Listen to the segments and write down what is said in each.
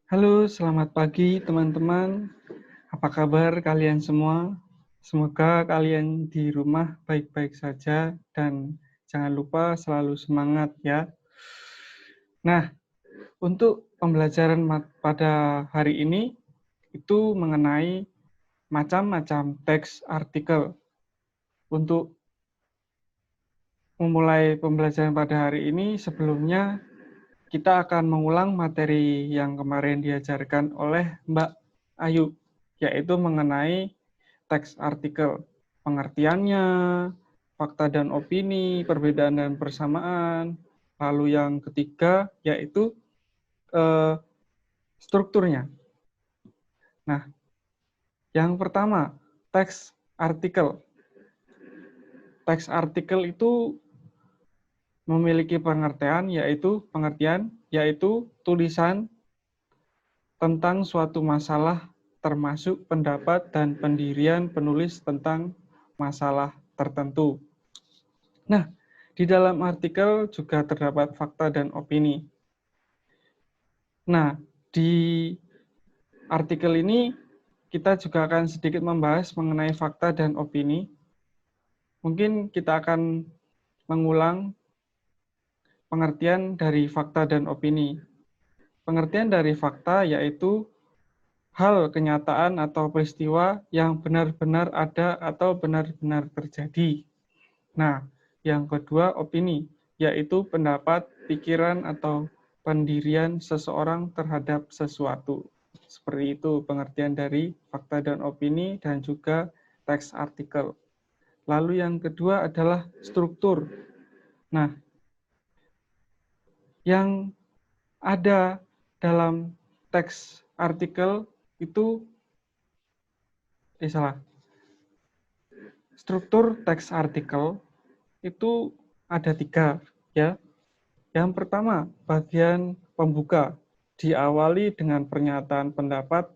Halo, selamat pagi teman-teman. Apa kabar kalian semua? Semoga kalian di rumah baik-baik saja dan jangan lupa selalu semangat ya. Nah, untuk pembelajaran pada hari ini itu mengenai macam-macam teks artikel. Untuk memulai pembelajaran pada hari ini, sebelumnya kita akan mengulang materi yang kemarin diajarkan oleh Mbak Ayu, yaitu mengenai teks artikel, pengertiannya, fakta dan opini, perbedaan dan persamaan. Lalu yang ketiga yaitu strukturnya. Nah, yang pertama, teks artikel. Teks artikel itu memiliki pengertian yaitu tulisan tentang suatu masalah termasuk pendapat dan pendirian penulis tentang masalah tertentu. Nah, di dalam artikel juga terdapat fakta dan opini. Nah, di artikel ini kita juga akan sedikit membahas mengenai fakta dan opini. Mungkin kita akan mengulang pengertian dari fakta dan opini. Pengertian dari fakta yaitu hal, kenyataan, atau peristiwa yang benar-benar ada atau benar-benar terjadi. Nah, yang kedua, opini, yaitu pendapat, pikiran, atau pendirian seseorang terhadap sesuatu. Seperti itu pengertian dari fakta dan opini dan juga teks artikel. Lalu yang kedua adalah struktur. Nah, yang ada dalam teks artikel itu salah. Struktur teks artikel itu ada 3 ya. Yang pertama, bagian pembuka diawali dengan pernyataan pendapat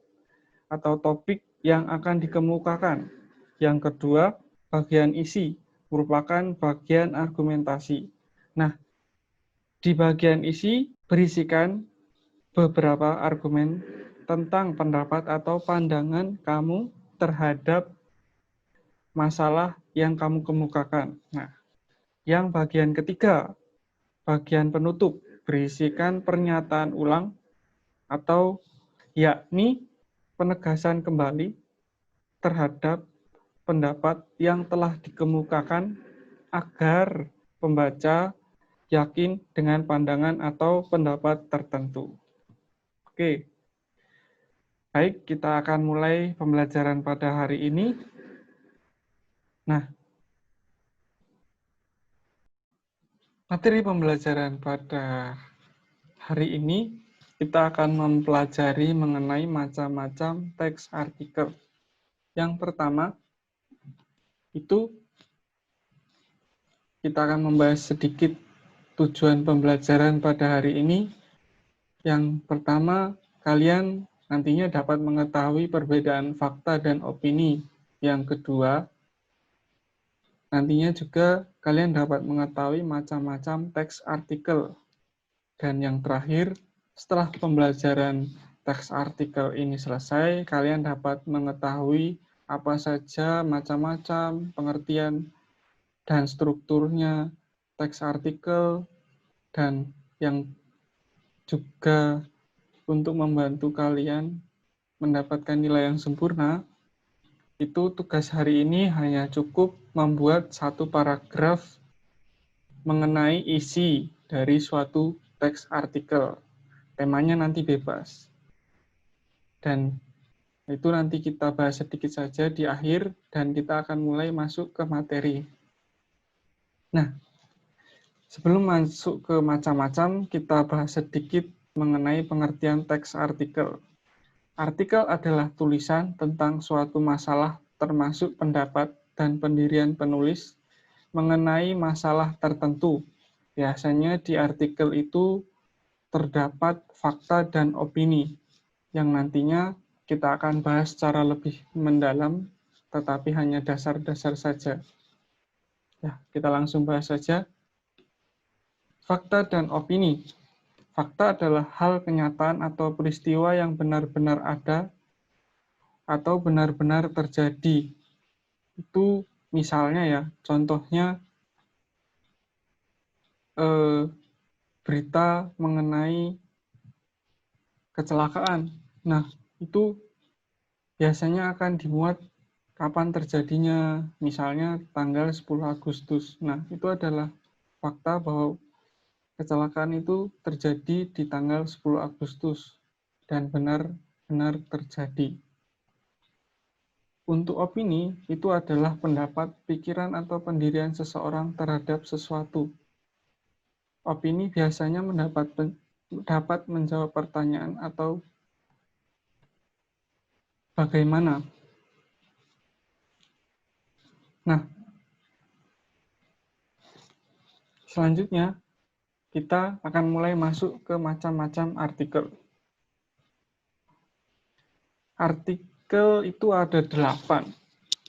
atau topik yang akan dikemukakan. Yang kedua, bagian isi merupakan bagian argumentasi. Nah, di bagian isi berisikan beberapa argumen tentang pendapat atau pandangan kamu terhadap masalah yang kamu kemukakan. Nah, yang bagian ketiga, bagian penutup, berisikan pernyataan ulang atau yakni penegasan kembali terhadap pendapat yang telah dikemukakan agar pembaca yakin dengan pandangan atau pendapat tertentu. Oke, baik, kita akan mulai pembelajaran pada hari ini. Nah, materi pembelajaran pada hari ini kita akan mempelajari mengenai macam-macam teks artikel. Yang pertama itu kita akan membahas sedikit tujuan pembelajaran pada hari ini. Yang pertama, kalian nantinya dapat mengetahui perbedaan fakta dan opini. Yang kedua, nantinya juga kalian dapat mengetahui macam-macam teks artikel. Dan yang terakhir, setelah pembelajaran teks artikel ini selesai, kalian dapat mengetahui apa saja macam-macam pengertian dan strukturnya teks artikel, dan yang juga untuk membantu kalian mendapatkan nilai yang sempurna, itu tugas hari ini hanya cukup membuat satu paragraf mengenai isi dari suatu teks artikel. Temanya nanti bebas. Dan itu nanti kita bahas sedikit saja di akhir dan kita akan mulai masuk ke materi. Nah, sebelum masuk ke macam-macam, kita bahas sedikit mengenai pengertian teks artikel. Artikel adalah tulisan tentang suatu masalah termasuk pendapat dan pendirian penulis mengenai masalah tertentu. Biasanya di artikel itu terdapat fakta dan opini yang nantinya kita akan bahas secara lebih mendalam, tetapi hanya dasar-dasar saja. Ya, kita langsung bahas saja. Fakta dan opini. Fakta adalah hal kenyataan atau peristiwa yang benar-benar ada atau benar-benar terjadi. Itu misalnya ya, contohnya berita mengenai kecelakaan. Nah, itu biasanya akan dimuat kapan terjadinya, misalnya tanggal 10 Agustus. Nah, itu adalah fakta bahwa kecelakaan itu terjadi di tanggal 10 Agustus dan benar-benar terjadi. Untuk opini, itu adalah pendapat, pikiran, atau pendirian seseorang terhadap sesuatu. Opini biasanya dapat menjawab pertanyaan atau bagaimana. Nah, selanjutnya kita akan mulai masuk ke macam-macam artikel. Artikel itu ada 8.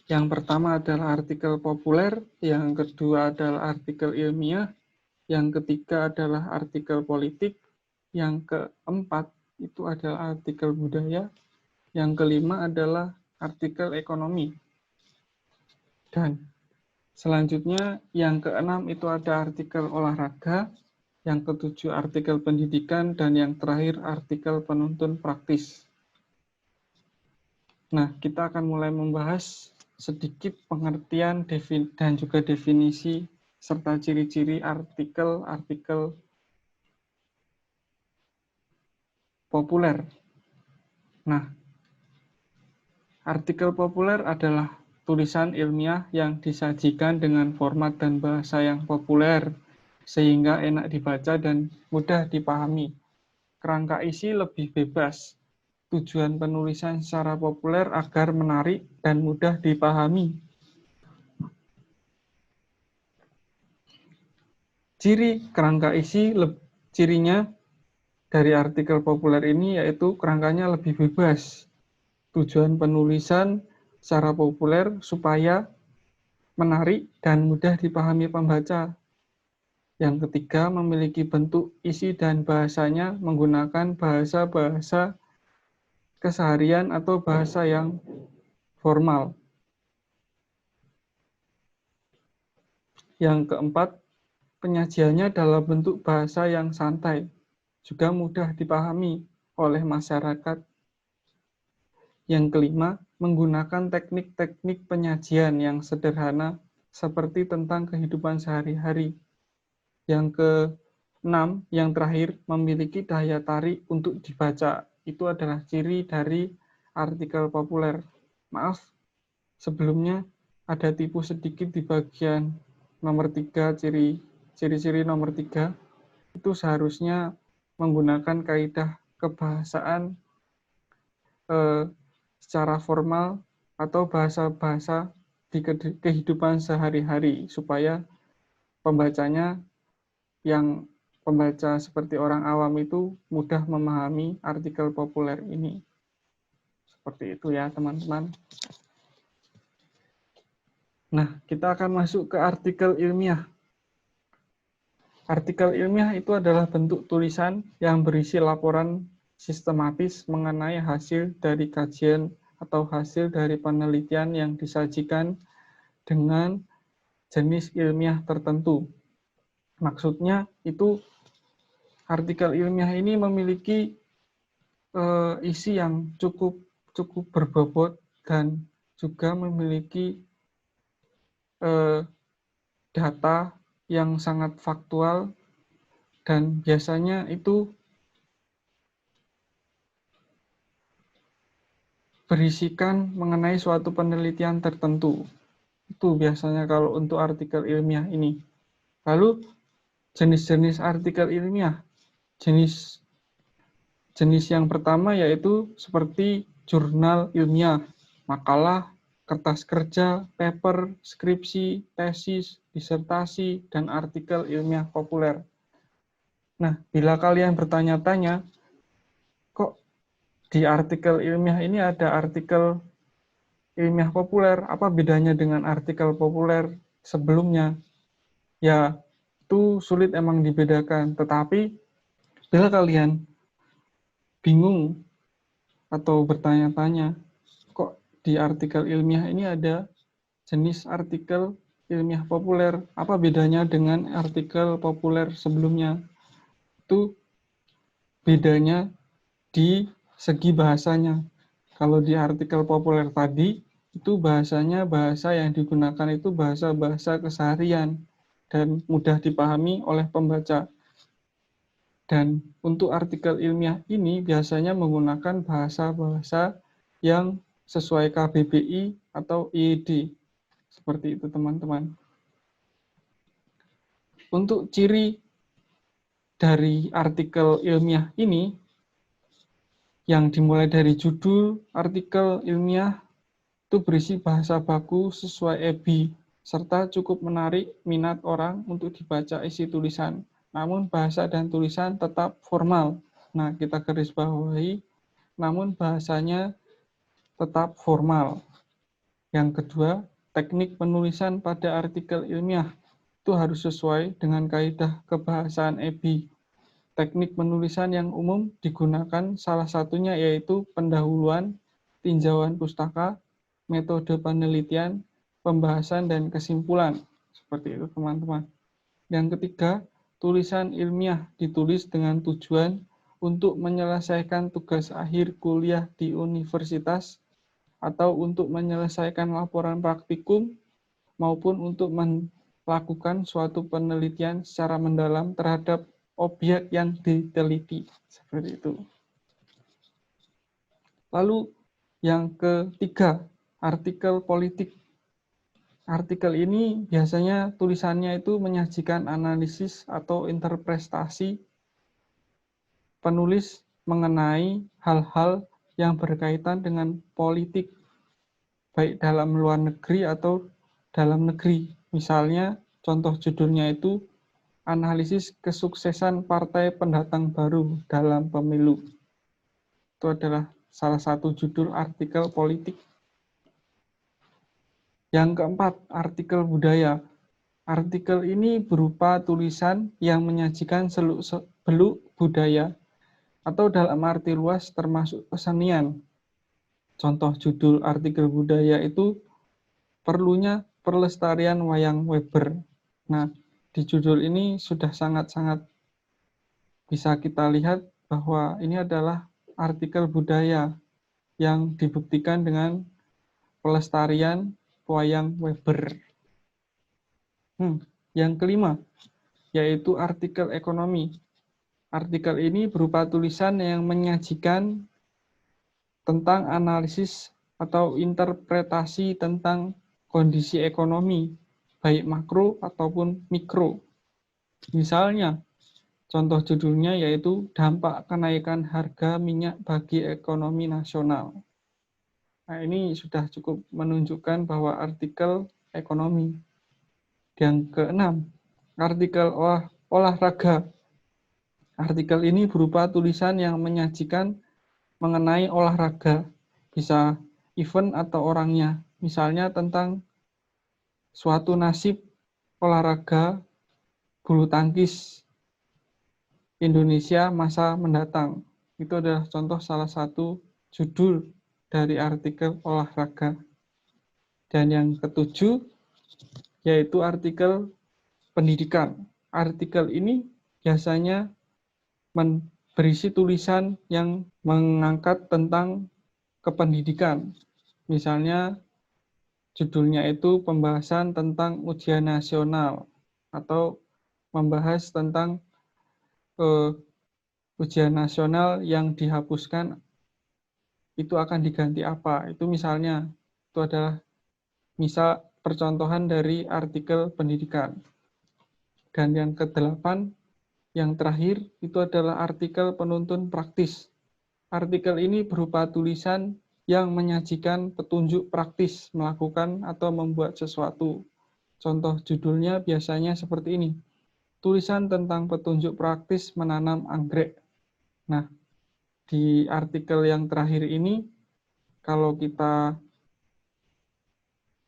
Yang pertama adalah artikel populer, yang kedua adalah artikel ilmiah, yang ketiga adalah artikel politik, yang keempat itu adalah artikel budaya, yang kelima adalah artikel ekonomi. Dan selanjutnya yang keenam itu ada artikel olahraga, yang ketujuh artikel pendidikan, dan yang terakhir artikel penuntun praktis. Nah, kita akan mulai membahas sedikit pengertian dan juga definisi serta ciri-ciri artikel-artikel populer. Nah, artikel populer adalah tulisan ilmiah yang disajikan dengan format dan bahasa yang populer, sehingga enak dibaca dan mudah dipahami. Kerangka isi lebih bebas. Tujuan penulisan secara populer agar menarik dan mudah dipahami. Ciri kerangka isi, cirinya dari artikel populer ini yaitu kerangkanya lebih bebas. Tujuan penulisan secara populer supaya menarik dan mudah dipahami pembaca. Yang ketiga, memiliki bentuk, isi, dan bahasanya menggunakan bahasa-bahasa keseharian atau bahasa yang formal. Yang keempat, penyajiannya dalam bentuk bahasa yang santai, juga mudah dipahami oleh masyarakat. Yang kelima, menggunakan teknik-teknik penyajian yang sederhana seperti tentang kehidupan sehari-hari. Yang keenam, yang terakhir, memiliki daya tarik untuk dibaca. Itu adalah ciri dari artikel populer. Maaf, sebelumnya ada tipu sedikit di bagian nomor 3, ciri-ciri nomor 3. Itu seharusnya menggunakan kaidah kebahasaan secara formal atau bahasa-bahasa di kehidupan sehari-hari supaya pembacanya yang pembaca seperti orang awam itu mudah memahami artikel populer ini. Seperti itu ya teman-teman. Nah, kita akan masuk ke artikel ilmiah. Artikel ilmiah itu adalah bentuk tulisan yang berisi laporan sistematis mengenai hasil dari kajian atau hasil dari penelitian yang disajikan dengan jenis ilmiah tertentu. Maksudnya itu artikel ilmiah ini memiliki isi yang cukup berbobot dan juga memiliki data yang sangat faktual dan biasanya itu berisikan mengenai suatu penelitian tertentu. Itu biasanya kalau untuk artikel ilmiah ini. Lalu jenis-jenis artikel ilmiah. Jenis yang pertama yaitu seperti jurnal ilmiah, makalah, kertas kerja, paper, skripsi, tesis, disertasi, dan artikel ilmiah populer. Nah, bila kalian bertanya-tanya, kok di artikel ilmiah ini ada artikel ilmiah populer, apa bedanya dengan artikel populer sebelumnya? Ya, itu sulit emang dibedakan, tetapi Bila kalian bingung atau bertanya-tanya, kok di artikel ilmiah ini ada jenis artikel ilmiah populer, apa bedanya dengan artikel populer sebelumnya? Itu bedanya di segi bahasanya. Kalau di artikel populer tadi, itu bahasanya bahasa yang digunakan itu bahasa-bahasa keseharian dan mudah dipahami oleh pembaca. Dan untuk artikel ilmiah ini biasanya menggunakan bahasa-bahasa yang sesuai KBBI atau IED. Seperti itu teman-teman. Untuk ciri dari artikel ilmiah ini, yang dimulai dari judul artikel ilmiah itu berisi bahasa baku sesuai EBI, serta cukup menarik minat orang untuk dibaca isi tulisan. Namun bahasa dan tulisan tetap formal. Nah, kita garis bawahi, namun bahasanya tetap formal. Yang kedua, teknik penulisan pada artikel ilmiah itu harus sesuai dengan kaidah kebahasaan EBI. Teknik penulisan yang umum digunakan salah satunya yaitu pendahuluan, tinjauan pustaka, metode penelitian, pembahasan, dan kesimpulan. Seperti itu teman-teman. Yang ketiga, tulisan ilmiah ditulis dengan tujuan untuk menyelesaikan tugas akhir kuliah di universitas atau untuk menyelesaikan laporan praktikum maupun untuk melakukan suatu penelitian secara mendalam terhadap objek yang diteliti. Seperti itu. Lalu yang ketiga, artikel politik. Artikel ini biasanya tulisannya itu menyajikan analisis atau interpretasi penulis mengenai hal-hal yang berkaitan dengan politik, baik dalam luar negeri atau dalam negeri. Misalnya, contoh judulnya itu analisis kesuksesan partai pendatang baru dalam pemilu. Itu adalah salah satu judul artikel politik. Yang keempat, artikel budaya. Artikel ini berupa tulisan yang menyajikan seluk-beluk budaya atau dalam arti luas termasuk kesenian. Contoh judul artikel budaya itu perlunya pelestarian wayang Weber. Nah, di judul ini sudah sangat-sangat bisa kita lihat bahwa ini adalah artikel budaya yang dibuktikan dengan pelestarian wayang Weber. Yang kelima, yaitu artikel ekonomi. Artikel ini berupa tulisan yang menyajikan tentang analisis atau interpretasi tentang kondisi ekonomi, baik makro ataupun mikro. Misalnya, contoh judulnya yaitu dampak kenaikan harga minyak bagi ekonomi nasional. Nah, ini sudah cukup menunjukkan bahwa artikel ekonomi. Yang keenam, artikel olahraga. Artikel ini berupa tulisan yang menyajikan mengenai olahraga, bisa event atau orangnya. Misalnya tentang suatu nasib olahraga bulu tangkis Indonesia masa mendatang. Itu adalah contoh salah satu judul dari artikel olahraga. Dan yang ketujuh, yaitu artikel pendidikan. Artikel ini biasanya berisi tulisan yang mengangkat tentang kependidikan. Misalnya judulnya itu pembahasan tentang ujian nasional atau membahas tentang ujian nasional yang dihapuskan itu akan diganti apa. Itu misalnya, itu adalah misal percontohan dari artikel pendidikan. Dan yang kedelapan, yang terakhir, itu adalah artikel penuntun praktis. Artikel ini berupa tulisan yang menyajikan petunjuk praktis melakukan atau membuat sesuatu. Contoh judulnya biasanya seperti ini. Tulisan tentang petunjuk praktis menanam anggrek. Nah, di artikel yang terakhir ini, kalau kita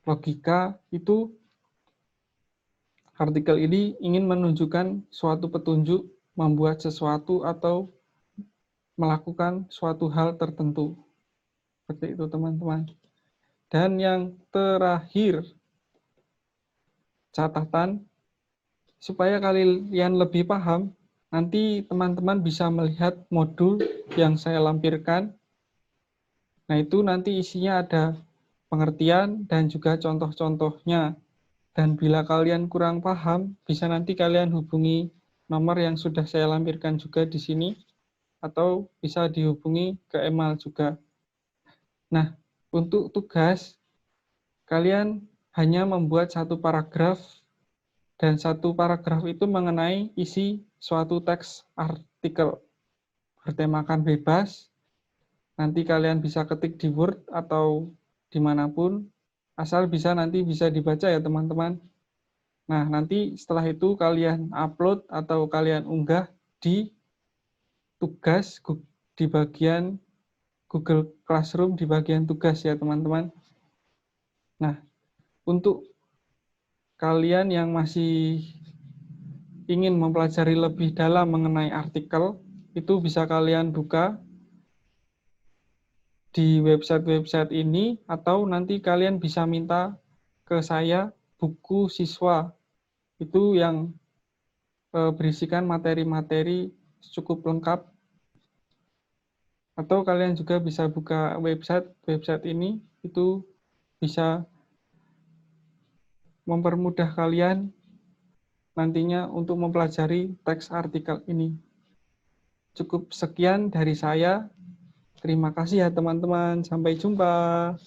logika, itu artikel ini ingin menunjukkan suatu petunjuk membuat sesuatu atau melakukan suatu hal tertentu. Seperti itu teman-teman. Dan yang terakhir, catatan, supaya kalian lebih paham, nanti teman-teman bisa melihat modul yang saya lampirkan. Nah, itu nanti isinya ada pengertian dan juga contoh-contohnya. Dan bila kalian kurang paham, bisa nanti kalian hubungi nomor yang sudah saya lampirkan juga di sini, atau bisa dihubungi ke email juga. Nah, untuk tugas, kalian hanya membuat satu paragraf, dan satu paragraf itu mengenai isi suatu teks artikel. Bertemakan bebas, nanti kalian bisa ketik di Word atau dimanapun, asal nanti bisa dibaca ya teman-teman. Nah, nanti setelah itu kalian upload atau kalian unggah di tugas di bagian Google Classroom di bagian tugas ya teman-teman. Nah, untuk kalian yang masih ingin mempelajari lebih dalam mengenai artikel, itu bisa kalian buka di website-website ini, atau nanti kalian bisa minta ke saya buku siswa, itu yang berisikan materi-materi cukup lengkap. Atau kalian juga bisa buka website ini, itu bisa mempermudah kalian nantinya untuk mempelajari teks artikel ini. Cukup sekian dari saya. Terima kasih ya teman-teman. Sampai jumpa.